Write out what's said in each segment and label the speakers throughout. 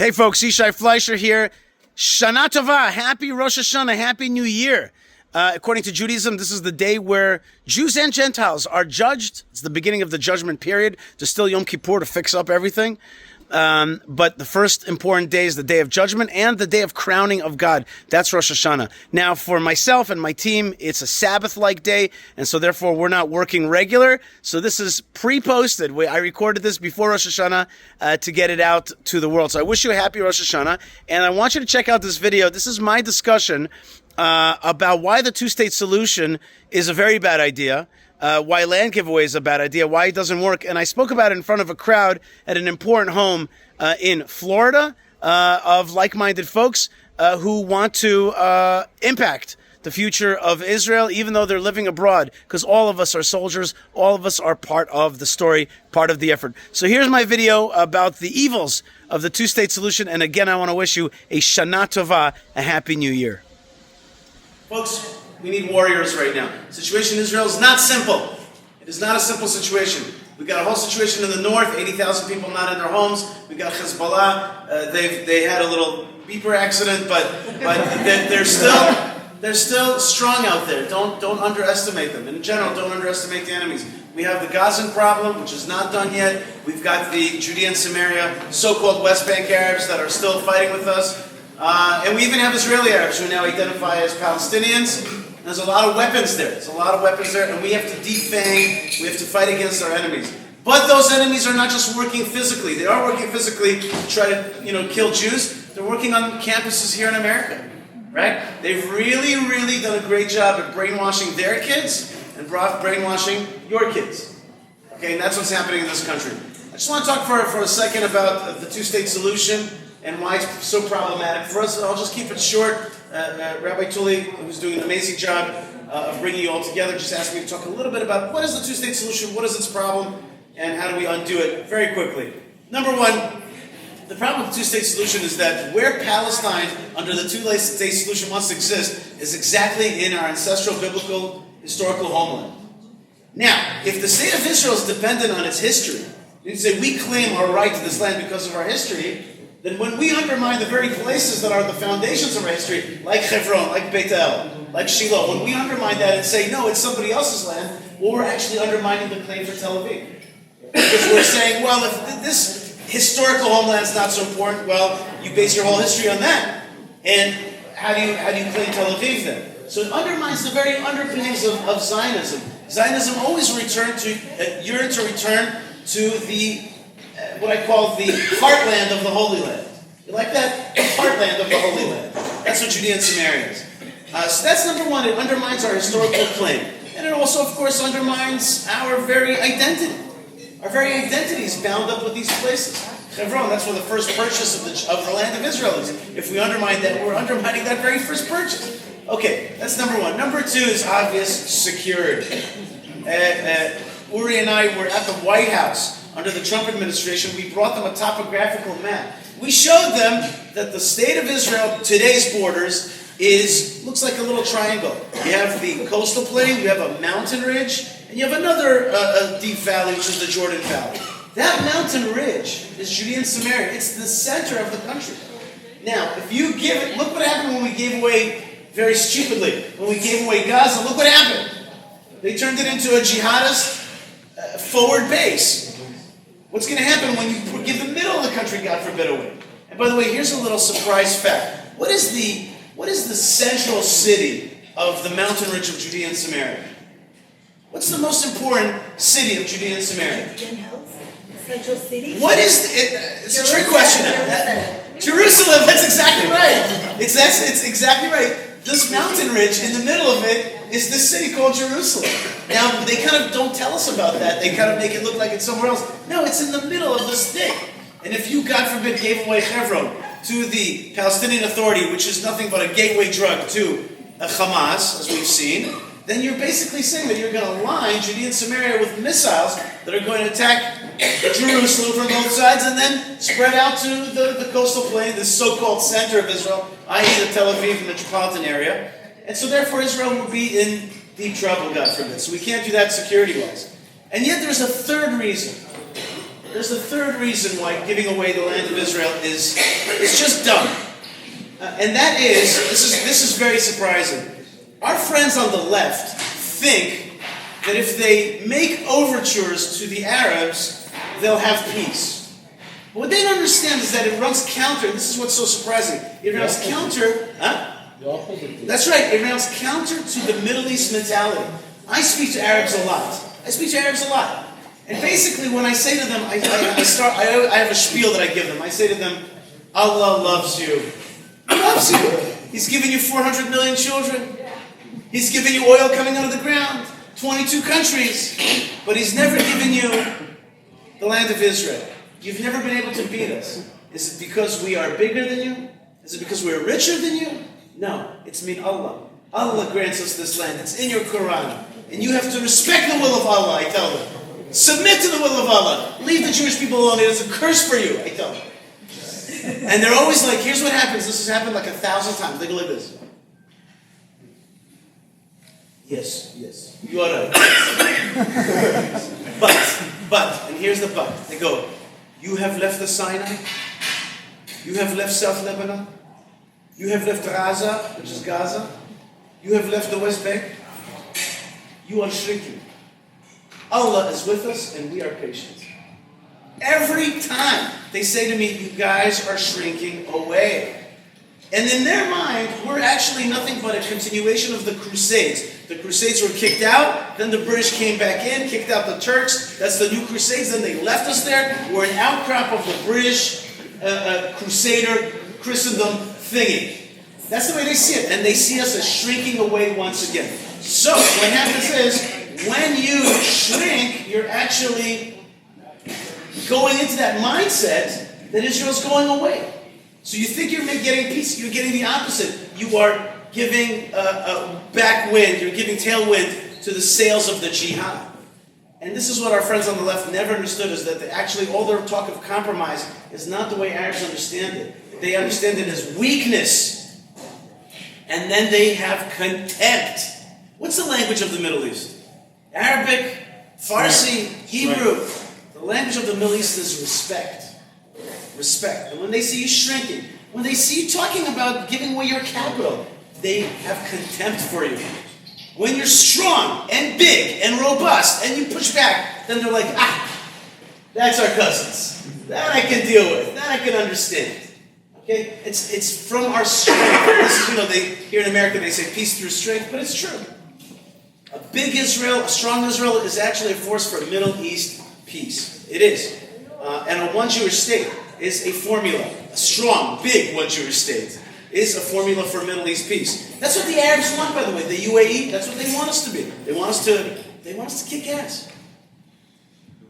Speaker 1: Hey folks, Yishai Fleischer here. Shana Tova, happy Rosh HaShanah, happy New Year. According to Judaism, this is the day where Jews and Gentiles are judged. It's the beginning of the judgment period. There's still Yom Kippur to fix up everything. But the first important day is the day of judgment and the day of crowning of God. That's Rosh Hashanah. Now, for myself and my team, it's a Sabbath-like day, and so therefore we're not working regular. So this is pre-posted. I recorded this before Rosh Hashanah to get it out to the world. So I wish you a happy Rosh Hashanah, and I want you to check out this video. This is my discussion about why the two-state solution is a very bad idea. Why land giveaway is a bad idea, why it doesn't work. And I spoke about it in front of a crowd at an important home in Florida of like-minded folks who want to impact the future of Israel, even though they're living abroad, because all of us are soldiers, all of us are part of the story, part of the effort. So here's my video about the evils of the two-state solution, and again, I want to wish you a Shana Tova, a Happy New Year. Folks, we need warriors right now. The situation in Israel is not simple. It is not a simple situation. We've got a whole situation in the north, 80,000 people not in their homes. We've got Hezbollah. They had a little beeper accident, but they're still strong out there. Don't underestimate them. In general, don't underestimate the enemies. We have the Gazan problem, which is not done yet. We've got the Judea and Samaria, so-called West Bank Arabs that are still fighting with us. And we even have Israeli Arabs who now identify as Palestinians. There's a lot of weapons there. And we have to defang, we have to fight against our enemies. But those enemies are not just working physically. They are working physically to try to, kill Jews. They're working on campuses here in America, right? They've really, really done a great job at brainwashing their kids and brainwashing your kids. Okay, and that's what's happening in this country. I just want to talk for a second about the two-state solution and why it's so problematic for us. I'll just keep it short. Rabbi Tully, who's doing an amazing job of bringing you all together, just asked me to talk a little bit about what is the two-state solution, what is its problem, and how do we undo it very quickly. Number one, the problem with the two-state solution is that where Palestine, under the two-state solution, wants to exist, is exactly in our ancestral, biblical, historical homeland. Now, if the state of Israel is dependent on its history, you say we claim our right to this land because of our history, then when we undermine the very places that are the foundations of our history, like Hebron, like Beit El, like Shiloh, when we undermine that and say, no, it's somebody else's land, well, we're actually undermining the claim for Tel Aviv. Because we're saying, well, if this historical homeland's not so important, well, you base your whole history on that. And how do you claim Tel Aviv then? So it undermines the very underpinnings of Zionism. Zionism always yearned to return to the what I call the heartland of the Holy Land. You like that? The heartland of the Holy Land. That's what Judea and Samaria is. So that's number one. It undermines our historical claim. And it also, of course, undermines our very identity. Our very identity is bound up with these places. Hebron, that's where the first purchase of the land of Israel is. If we undermine that, we're undermining that very first purchase. Okay, that's number one. Number two is obvious security. Uri and I were at the White House under the Trump administration. We brought them a topographical map. We showed them that the state of Israel, today's borders, looks like a little triangle. You have the coastal plain, you have a mountain ridge, and you have another deep valley, which is the Jordan Valley. That mountain ridge is Judea and Samaria. It's the center of the country. Now, if you look what happened when we gave away, very stupidly, when we gave away Gaza, look what happened. They turned it into a jihadist forward base. What's going to happen when you give the middle of the country, God forbid, away? And by the way, here's a little surprise fact. What is the central city of the mountain ridge of Judea and Samaria? What's the most important city of Judea and Samaria?
Speaker 2: Central city?
Speaker 1: What is it's a trick question. Jerusalem, that's exactly right. It's exactly right. This mountain ridge, in the middle of it, is this city called Jerusalem. Now, they kind of don't tell us about that. They kind of make it look like it's somewhere else. No, it's in the middle of this thing. And if you, God forbid, gave away Hebron to the Palestinian Authority, which is nothing but a gateway drug to Hamas, as we've seen, then you're basically saying that you're going to line Judea and Samaria with missiles that are going to attack Jerusalem from both sides and then spread out to the coastal plain, the so-called center of Israel, i.e. the Tel Aviv metropolitan area. And so therefore Israel will be in deep trouble, God forbid. So we can't do that security-wise. And yet there's a third reason. There's a third reason why giving away the land of Israel is just dumb. And that is, this is very surprising. Our friends on the left think that if they make overtures to the Arabs, they'll have peace. But what they don't understand is that it runs counter. This is what's so surprising. It runs counter. That's right. It runs counter to the Middle East mentality. I speak to Arabs a lot. And basically, when I say to them, I have a spiel that I give them. I say to them, Allah loves you. He loves you. He's given you 400 million children. He's given you oil coming out of the ground. 22 countries. But He's never given you the land of Israel. You've never been able to beat us. Is it because we are bigger than you? Is it because we're richer than you? No. It's mean Allah. Allah grants us this land. It's in your Quran. And you have to respect the will of Allah, I tell them. Submit to the will of Allah. Leave the Jewish people alone. It is a curse for you, I tell them. And they're always like, here's what happens. This has happened like 1,000 times. They go like this. Yes. You are right. But, and here's the but. They go, you have left the Sinai. You have left South Lebanon. You have left Gaza, which is Gaza. You have left the West Bank. You are shrinking. Allah is with us and we are patient. Every time they say to me, you guys are shrinking away. And in their mind, we're actually nothing but a continuation of the Crusades. The Crusades were kicked out, then the British came back in, kicked out the Turks. That's the new Crusades, then they left us there. We're an outcrop of the British Crusader Christendom thingy. That's the way they see it. And they see us as shrinking away once again. So, what happens is, when you shrink, you're actually going into that mindset that Israel's going away. So you think you're getting peace, you're getting the opposite. You are giving a backwind, you're giving tailwind to the sails of the jihad. And this is what our friends on the left never understood, is that actually all their talk of compromise is not the way Arabs understand it. They understand it as weakness. And then they have contempt. What's the language of the Middle East? Arabic, Farsi, Hebrew. The language of the Middle East is respect. Respect. And when they see you shrinking, when they see you talking about giving away your capital, they have contempt for you. When you're strong and big and robust and you push back, then they're like, that's our cousins. That I can deal with. That I can understand. Okay? It's from our strength. This is, here in America they say peace through strength, but it's true. A big Israel, a strong Israel is actually a force for Middle East peace. It is. And a one Jewish state is a formula. A strong, big one Jewish state is a formula for Middle East peace. That's what the Arabs want, by the way. The UAE, that's what they want us to be. They want us to kick ass.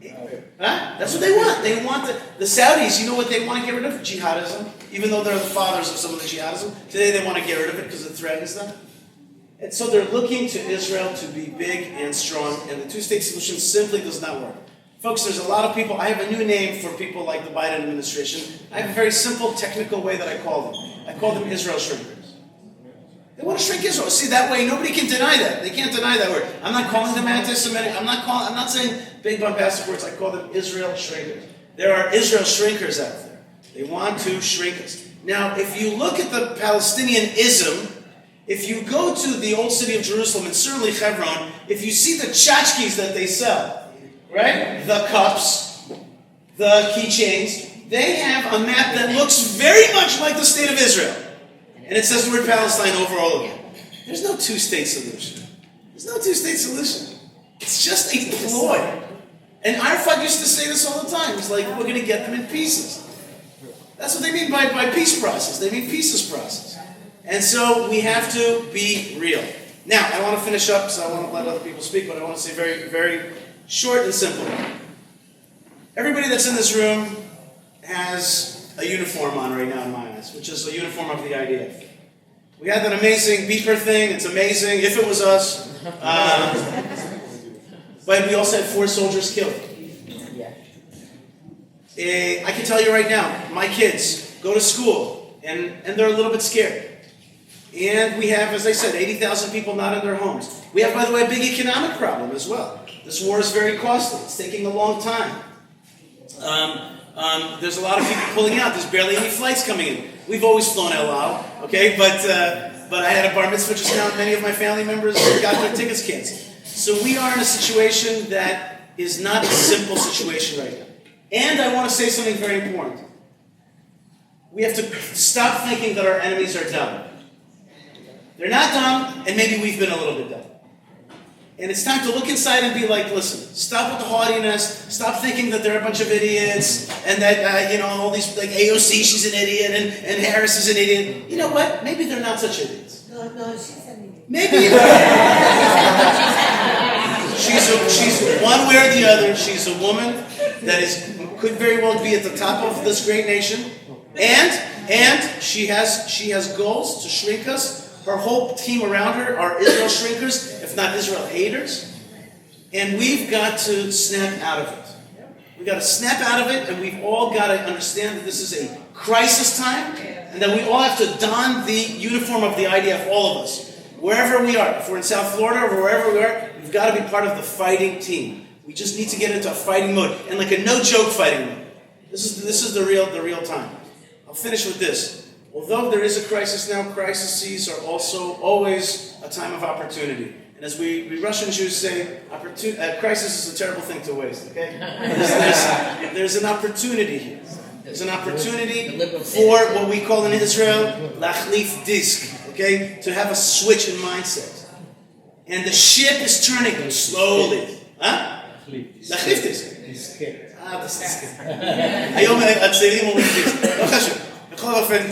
Speaker 1: Huh? That's what they want. They want the Saudis, you know what they want to get rid of? Jihadism. Even though they're the fathers of some of the jihadism. Today they want to get rid of it because it threatens them. And so they're looking to Israel to be big and strong, and the two-state solution simply does not work. Folks, there's a lot of people. I have a new name for people like the Biden administration. I have a very simple, technical way that I call them. I call them Israel shrinkers. They want to shrink Israel. See, that way nobody can deny that. They can't deny that word. I'm not calling them anti-Semitic. I'm not saying big bombastic words. I call them Israel shrinkers. There are Israel shrinkers out there. They want to shrink us. Now, if you look at the Palestinian-ism, if you go to the old city of Jerusalem, and certainly Hebron, if you see the tchotchkes that they sell, right? The cups, the keychains, they have a map that looks very much like the state of Israel. And it says the word Palestine over all of it. There's no two-state solution. There's no two-state solution. It's just a ploy. And Arafat used to say this all the time. He's like, we're going to get them in pieces. That's what they mean by peace process. They mean pieces process. And so we have to be real. Now, I want to finish up, so I want to let other people speak, but I want to say very, very short and simple. Everybody that's in this room has a uniform on right now in my eyes, which is a uniform of the IDF. We had that amazing beeper thing. It's amazing, if it was us. But we also had 4 soldiers killed. I can tell you right now, my kids go to school, and they're a little bit scared. And we have, as I said, 80,000 people not in their homes. We have, by the way, a big economic problem as well. This war is very costly. It's taking a long time. There's a lot of people pulling out. There's barely any flights coming in. We've always flown El Al, okay? But I had a bar mitzvah just now, and many of my family members got their tickets canceled. So we are in a situation that is not a simple situation right now. And I want to say something very important. We have to stop thinking that our enemies are dumb. They're not dumb, and maybe we've been a little bit dumb. And it's time to look inside and be like, listen, stop with the haughtiness, stop thinking that they're a bunch of idiots, and that, all these, like AOC, she's an idiot, and Harris is an idiot. You know what? Maybe they're not such idiots.
Speaker 2: No, she's an idiot.
Speaker 1: Maybe. She's one way or the other. She's a woman that could very well be at the top of this great nation. And she has goals to shrink us. Her whole team around her are Israel shrinkers, if not Israel haters. And we've got to snap out of it. We've got to snap out of it, and we've all got to understand that this is a crisis time, and that we all have to don the uniform of the IDF, all of us. Wherever we are, if we're in South Florida or wherever we are, we've got to be part of the fighting team. We just need to get into a fighting mode, and like a no-joke fighting mode. This is the real time. I'll finish with this. Although there is a crisis now, crises are also always a time of opportunity. And as we Russian Jews say, crisis is a terrible thing to waste, okay? There's an opportunity here. There's an opportunity for what we call in Israel, lachlif disk, okay? To have a switch in mindset. And the ship is turning slowly. Huh? Lachlif disk. היום הצעירים אומרים דיסק. לא חשוב. בכל אופן,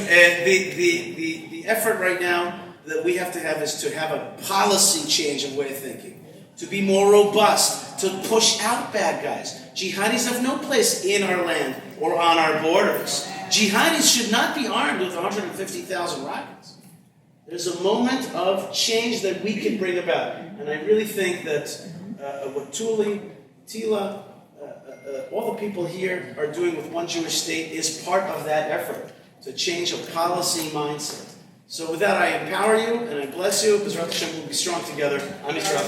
Speaker 1: the effort right now that we have to have is to have a policy change of way of thinking, to be more robust, to push out bad guys. Jihadis have no place in our land or on our borders. Jihadis should not be armed with 150,000 rockets. There's a moment of change that we can bring about. And I really think that what Tila, all the people here are doing with One Jewish State is part of that effort to change a policy mindset. So with that, I empower you and I bless you. Because Rosh Hashanah will be strong together. I'm Yisrael.